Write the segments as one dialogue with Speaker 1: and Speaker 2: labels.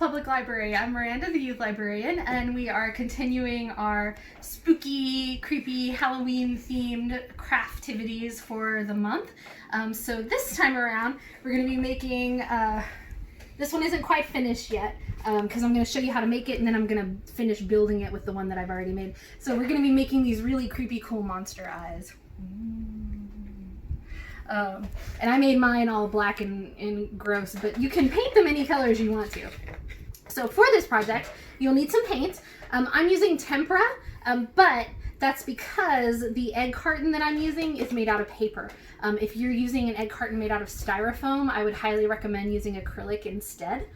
Speaker 1: Public Library. I'm Miranda, the youth librarian, and we are continuing our spooky, creepy, Halloween-themed craftivities for the month. So this time around, we're going to be making, this one isn't quite finished yet, because I'm going to show you how to make it, and then I'm going to finish building it with the one that I've already made. So we're going to be making these really creepy, cool monster eyes. And I made mine all black and gross, but you can paint them any colors you want to. So for this project, you'll need some paint. I'm using tempera, but that's because the egg carton that I'm using is made out of paper. If you're using an egg carton made out of styrofoam, I would highly recommend using acrylic instead,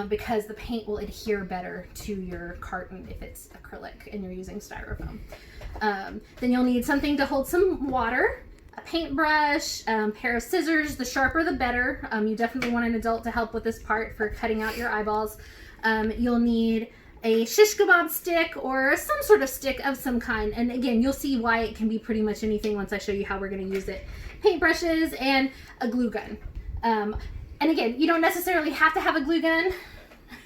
Speaker 1: because the paint will adhere better to your carton if it's acrylic and you're using styrofoam. Then you'll need something to hold some water, a paintbrush, pair of scissors. The sharper the better. You definitely want an adult to help with this part for cutting out your eyeballs. You'll need a shish kebab stick or some sort of stick of some kind. And again, you'll see why it can be pretty much anything once I show you how we're going to use it. Paintbrushes and a glue gun. And again, you don't necessarily have to have a glue gun.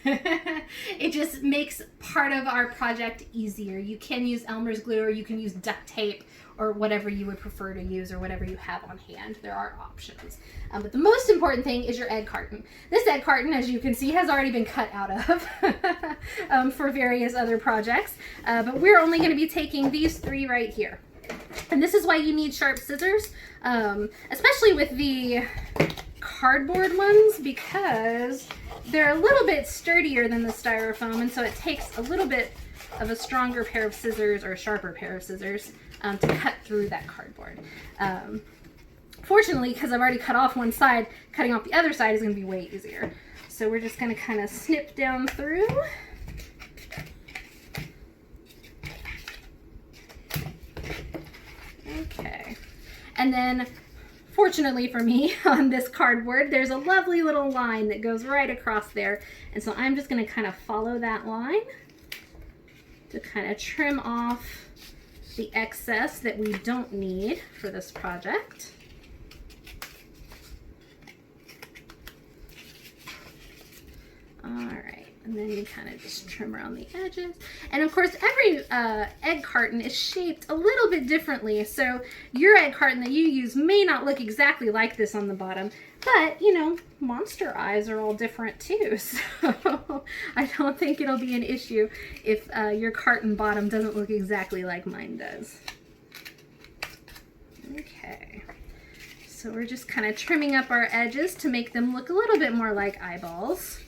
Speaker 1: It just makes part of our project easier. You can use Elmer's glue, or you can use duct tape, or whatever you would prefer to use, or whatever you have on hand. There are options. But the most important thing is your egg carton. This egg carton, as you can see, has already been cut out of for various other projects. But we're only going to be taking these three right here. And this is why you need sharp scissors, especially with the cardboard ones, because they're a little bit sturdier than the styrofoam, and so it takes a little bit of a stronger pair of scissors, or a sharper pair of scissors, to cut through that cardboard. Fortunately, because I've already cut off one side, cutting off the other side is going to be way easier. So we're just going to kind of snip down through. Okay. And then, fortunately for me, on this cardboard, there's a lovely little line that goes right across there. And so I'm just going to kind of follow that line to kind of trim off the excess that we don't need for this project. All right, and then you kind of just trim around the edges. And of course, every egg carton is shaped a little bit differently, so your egg carton that you use may not look exactly like this on the bottom, but you know, monster eyes are all different too, so I don't think it'll be an issue if your carton bottom doesn't look exactly like mine does. Okay, so we're just kind of trimming up our edges to make them look a little bit more like eyeballs.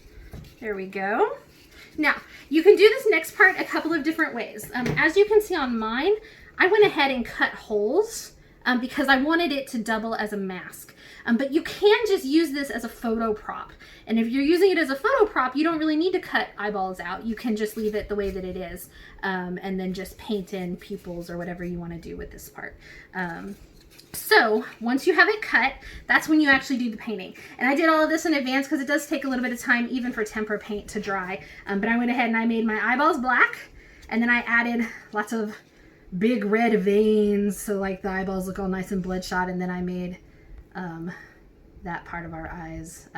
Speaker 1: There we go. Now, you can do this next part a couple of different ways. As you can see on mine, I went ahead and cut holes because I wanted it to double as a mask. But you can just use this as a photo prop. And if you're using it as a photo prop, you don't really need to cut eyeballs out. You can just leave it the way that it is, and then just paint in pupils or whatever you want to do with this part. So once you have it cut, that's when you actually do the painting. And I did all of this in advance because it does take a little bit of time even for tempera paint to dry. But I went ahead and I made my eyeballs black, and then I added lots of big red veins so like the eyeballs look all nice and bloodshot, and then I made that part of our eyes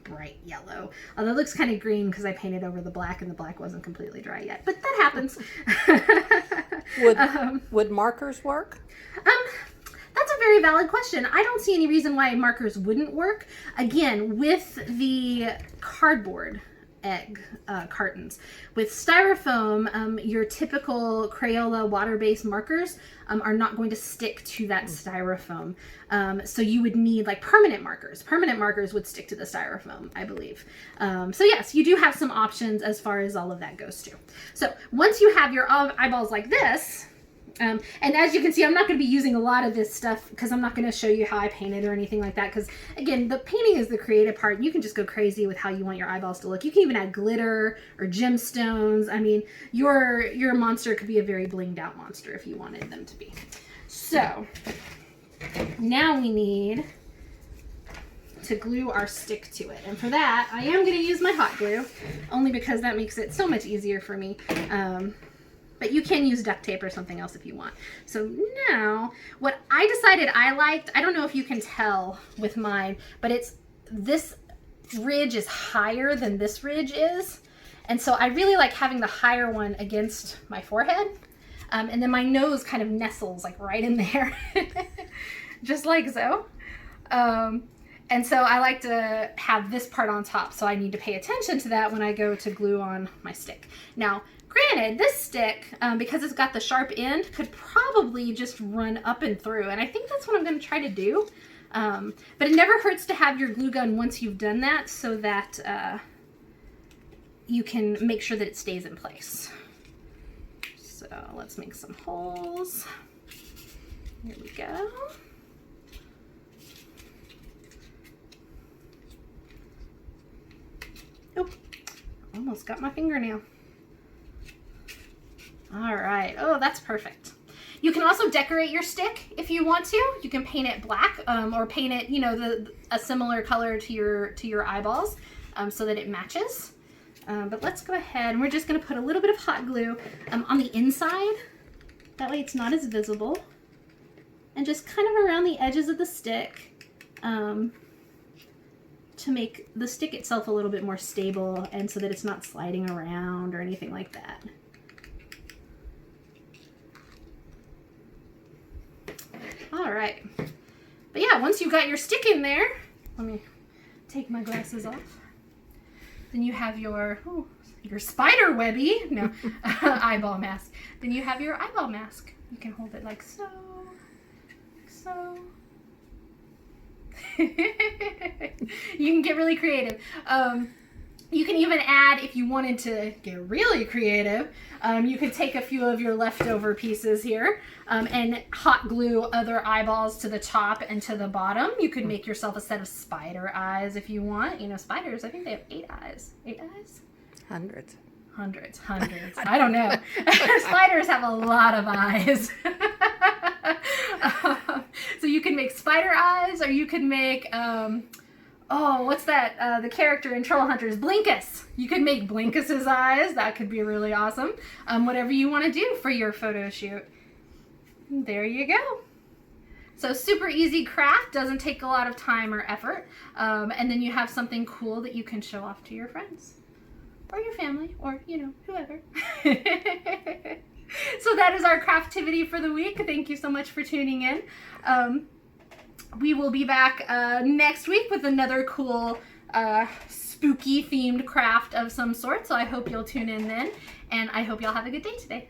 Speaker 1: bright yellow. Although it looks kind of green because I painted over the black and the black wasn't completely dry yet, but that happens.
Speaker 2: Would markers work?
Speaker 1: That's a very valid question. I don't see any reason why markers wouldn't work. Again, with the cardboard egg cartons. With styrofoam, your typical Crayola water-based markers are not going to stick to that styrofoam. So you would need like permanent markers. Permanent markers would stick to the styrofoam, I believe. So yes, you do have some options as far as all of that goes too. So once you have your eyeballs like this, and as you can see, I'm not going to be using a lot of this stuff because I'm not going to show you how I painted or anything like that, because again, the painting is the creative part. You can just go crazy with how you want your eyeballs to look. You can even add glitter or gemstones. I mean, your monster could be a very blinged out monster if you wanted them to be. So now we need to glue our stick to it, and for that I am going to use my hot glue, only because that makes it so much easier for me. But you can use duct tape or something else if you want. So now, what I decided I liked, I don't know if you can tell with mine, but it's this ridge is higher than this ridge is. And so I really like having the higher one against my forehead. And then my nose kind of nestles like right in there, just like so. And so I like to have this part on top, so I need to pay attention to that when I go to glue on my stick. Now, granted, this stick, because it's got the sharp end, could probably just run up and through, and I think that's what I'm going to try to do. But it never hurts to have your glue gun once you've done that, so that you can make sure that it stays in place. So let's make some holes. Here we go. Oh, almost got my fingernail. All right. Oh, that's perfect. You can also decorate your stick if you want to. You can paint it black, or paint it, you know, a similar color to your eyeballs, so that it matches. But let's go ahead and we're just going to put a little bit of hot glue on the inside. That way it's not as visible. And just kind of around the edges of the stick, to make the stick itself a little bit more stable and so that it's not sliding around or anything like that. All right. But yeah, once you've got your stick in there, let me take my glasses off. Then you have your spider webby, no, eyeball mask. Then you have your eyeball mask. You can hold it like so, like so. You can get really creative. You can even add, if you wanted to get really creative, you could take a few of your leftover pieces here and hot glue other eyeballs to the top and to the bottom. You could make yourself a set of spider eyes if you want. You know, spiders, I think they have 8 eyes. 8 eyes?
Speaker 2: Hundreds.
Speaker 1: I don't know. Spiders have a lot of eyes. So you can make spider eyes, or you could make, what's that? The character in Troll Hunters, Blinkus. You could make Blinkus's eyes. That could be really awesome. Whatever you want to do for your photo shoot. There you go. So super easy craft, doesn't take a lot of time or effort. And then you have something cool that you can show off to your friends. Or your family, or, you know, whoever. So that is our craftivity for the week. Thank you so much for tuning in. We will be back next week with another cool spooky themed craft of some sort. So I hope you'll tune in then, and I hope y'all have a good day today.